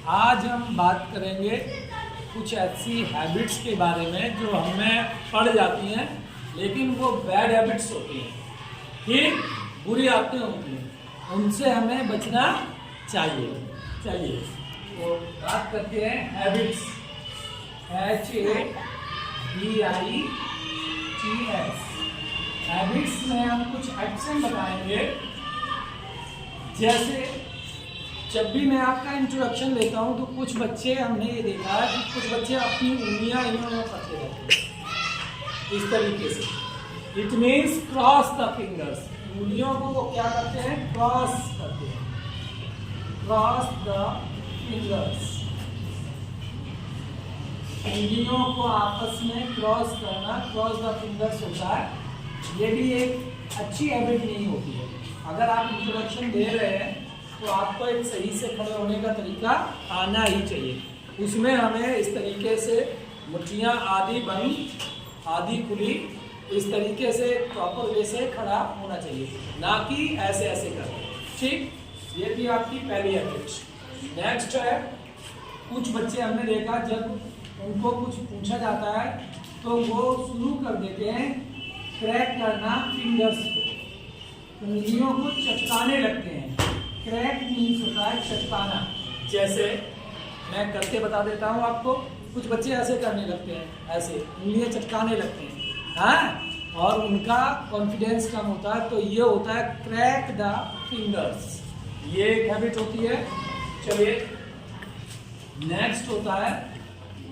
आज हम बात करेंगे कुछ ऐसी हैबिट्स के बारे में जो हमें पड़ जाती हैं, लेकिन वो बैड हैबिट्स होती हैं, ठीक, बुरी आदतें होती हैं, उनसे हमें बचना चाहिए। चलिए तो बात करते हैं हैबिट्स। HABITS। हैबिट्स में हम कुछ एक्शन बताएंगे। जैसे जब भी मैं आपका इंट्रोडक्शन लेता हूँ तो कुछ बच्चे, हमने ये देखा है कि कुछ बच्चे अपनी उंगलियां यूं करते रहते हैं इस तरीके से। It means cross the fingers. उंगलियों को वो क्या करते हैं, क्रॉस करते हैं। क्रॉस द फिंगर्स, उंगलियों को आपस में क्रॉस करना, क्रॉस द फिंगर्स होता है। ये भी एक अच्छी हैबिट नहीं होती है। अगर आप इंट्रोडक्शन दे रहे हैं तो आपको एक सही से खड़े होने का तरीका आना ही चाहिए। उसमें हमें इस तरीके से मुट्ठियाँ आधी बंद आधी खुली, इस तरीके से प्रॉपर वे से खड़ा होना चाहिए, ना कि ऐसे ऐसे कर। ठीक, ये थी आपकी पहली हैबिट। नेक्स्ट है, कुछ बच्चे हमने देखा जब उनको कुछ पूछा जाता है तो वो शुरू कर देते हैं क्रैक करना फिंगर्स को, उंगलियों को चटकाने लगते हैं। क्रैक मीन्स होता है चटकाना। जैसे मैं करके बता देता हूँ आपको, कुछ बच्चे ऐसे करने लगते हैं, ऐसे उंगलियां चटकाने लगते हैं, हाँ, और उनका कॉन्फिडेंस कम होता है, तो ये होता है क्रैक द फिंगर्स। ये एक हैबिट होती है। चलिए नेक्स्ट होता है,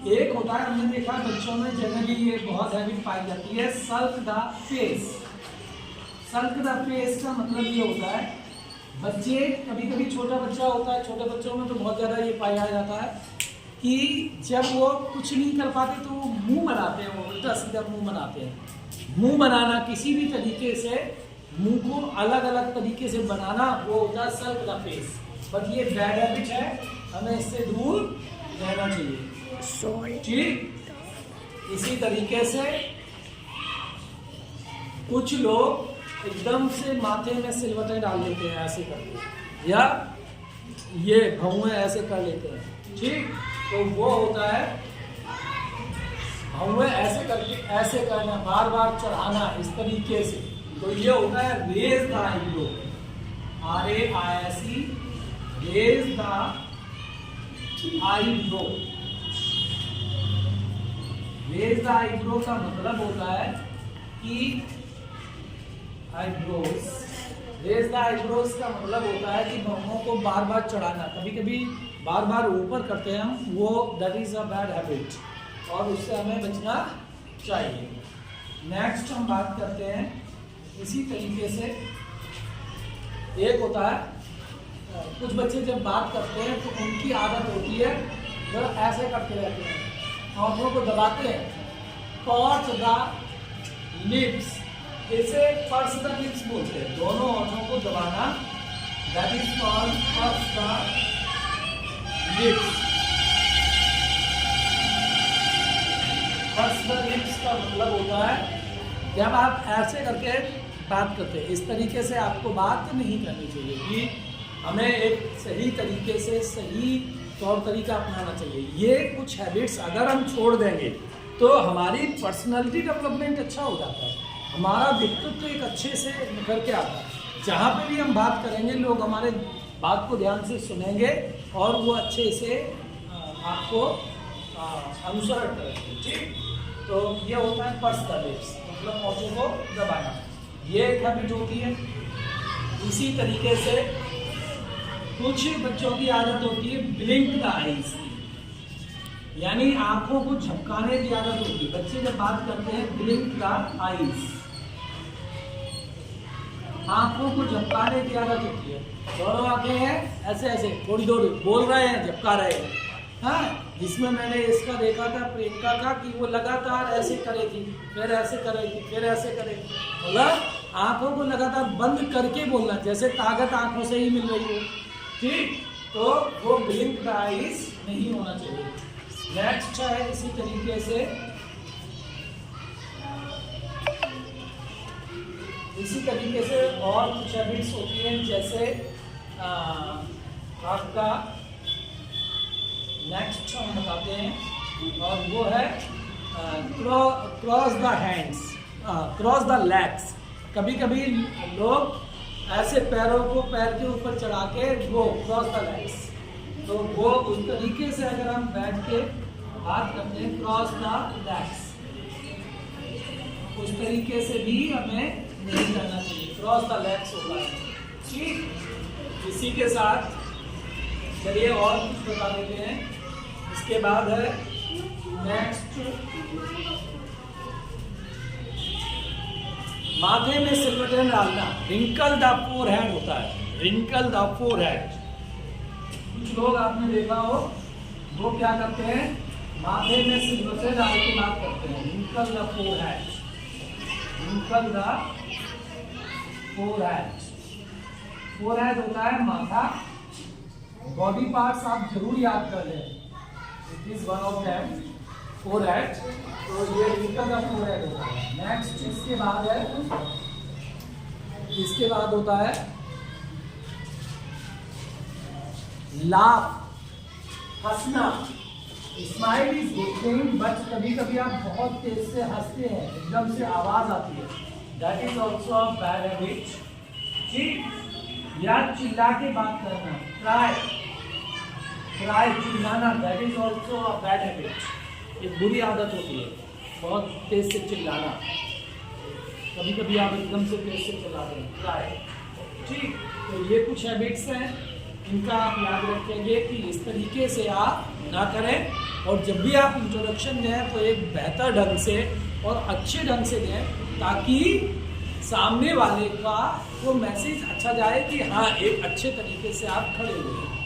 एक होता है, हमने देखा बच्चों में जनरली ये बहुत हैबिट पाई जाती है, सल्क द फेस। सल्क द फेस का मतलब ये होता है, बच्चे कभी कभी, छोटा बच्चा होता है, छोटे बच्चों में तो बहुत ज़्यादा ये पाया जाता है कि जब वो कुछ नहीं कर पाते तो वो मुंह बनाते हैं, वो उल्टा सीधा मुंह बनाते हैं। मुंह बनाना किसी भी तरीके से, मुंह को अलग अलग तरीके से बनाना, वो होता है सल्क द फेस। बट ये बैड हैबिट है, हमें इससे दूर रहना चाहिए। ठीक, इसी तरीके से कुछ लोग एकदम से माथे में सिलवटें डाल देते हैं ऐसे करके, या ये भौंवे ऐसे कर लेते हैं। ठीक, तो वो होता है भौंवे ऐसे करके, ऐसे करना, बार बार चढ़ाना इस तरीके से, तो ये होता है raise the eyebrow. RAISE, raise the eyebrow. Raise the eyebrow का मतलब होता है कि आईब्रोज, रेज द आईब्रोज का मतलब होता है कि भौंहों को बार बार चढ़ाना, कभी कभी बार बार ऊपर करते हैं हम, वो that is a bad habit और उससे हमें बचना चाहिए। नेक्स्ट हम बात करते हैं इसी तरीके से, एक होता है, कुछ बच्चे जब बात करते हैं तो उनकी आदत होती है जो ऐसे करते रहते हैं, आंखों को दबाते हैं, पर्च द लिप्स, इसे पर्च द लिप्स बोलते हैं, दोनों होठों को दबाना, that is called perch the lips. Perch the lips का मतलब होता है जब आप ऐसे करके बात करते हैं, इस तरीके से आपको बात नहीं करनी चाहिए, कि हमें एक सही तरीके से, सही तौर तरीका अपनाना चाहिए। ये कुछ हैबिट्स अगर हम छोड़ देंगे तो हमारी पर्सनालिटी डेवलपमेंट अच्छा हो जाता है, हमारा व्यक्तित्व एक अच्छे से निखर के आता है। जहाँ पे भी हम बात करेंगे लोग हमारे बात को ध्यान से सुनेंगे और वो अच्छे से आपको अनुसरण करेंगे। ठीक, तो ये होता है पर्स द लिप्स, मतलब होठों को दबाना, ये एक हैबिट होती है। इसी तरीके से कुछ बच्चों की आदत होती है ब्लिंक द आईज, यानी आंखों को झपकाने की आदत होती है। बच्चे जब बात करते हैं ब्लिंक द आईज, आंखों को झपकाने की आदत होती है। दोनों आंखें हैं ऐसे ऐसे, थोड़ी थोड़ी बोल रहे हैं, झपका रहे हैं, हाँ। जिसमें मैंने इसका देखा था, प्रियंका का, कि वो लगातार ऐसे करेगी, फिर ऐसे करेगी, फिर ऐसे करेगी, मतलब आंखों को लगातार बंद करके बोलना, जैसे ताकत आंखों से ही मिल रही हो। ठीक, तो वो ब्लिंक द आईज नहीं होना चाहिए। नेक्स्ट है इसी तरीके से, इसी तरीके से और कुछ हैबिट्स होती हैं, जैसे आपका नेक्स्ट हम बताते हैं और वो है cross the hands, cross the legs. कभी कभी लोग ऐसे पैरों को पैर के ऊपर चढ़ा के वो क्रॉस द लेग्स, तो वो उस तरीके से अगर हम बैठ के बात करते हैं क्रॉस द लेग्स, उस तरीके से भी हमें नहीं करना चाहिए, क्रॉस द लेग्स होता है। ठीक, इसी के साथ चलिए और कुछ बता देते हैं। इसके बाद है नेक्स्ट, माथे में सिलवटें डालना, रिंकल द फोरहेड होता है, रिंकल द फोरहेड। कुछ लोग आपने देखा हो वो क्या करते हैं, माथे में सिलवटें डाल के बात करते हैं, wrinkle the forehead, wrinkle the forehead. Forehead होता है माथा। बॉडी पार्ट्स आप जरूर याद कर लें, it is one of them, forehead. तो ये रिंकल द फोरहेड होता है। नेक्स्ट इसके बाद है, इसके बाद होता है लाफ, हंसना। Smile is good thing, but कभी कभी आप बहुत तेज से हंसते हैं, एकदम से आवाज आती है, that is also a bad habit. ठीक, या चिल्ला के बात करना, क्राई, क्राई चिल्लाना, that is also a bad habit. एक बुरी आदत होती है बहुत तेज से चिल्लाना, कभी कभी आप एकदम से तेज से चिल्लाते हैं, क्राई। ठीक, तो ये कुछ हैबिट्स हैं, इनका आप याद रखेंगे कि इस तरीके से आप ना करें, और जब भी आप इंट्रोडक्शन दें तो एक बेहतर ढंग से और अच्छे ढंग से दें, ताकि सामने वाले का वो मैसेज अच्छा जाए कि हाँ एक अच्छे तरीके से आप खड़े हुए हैं।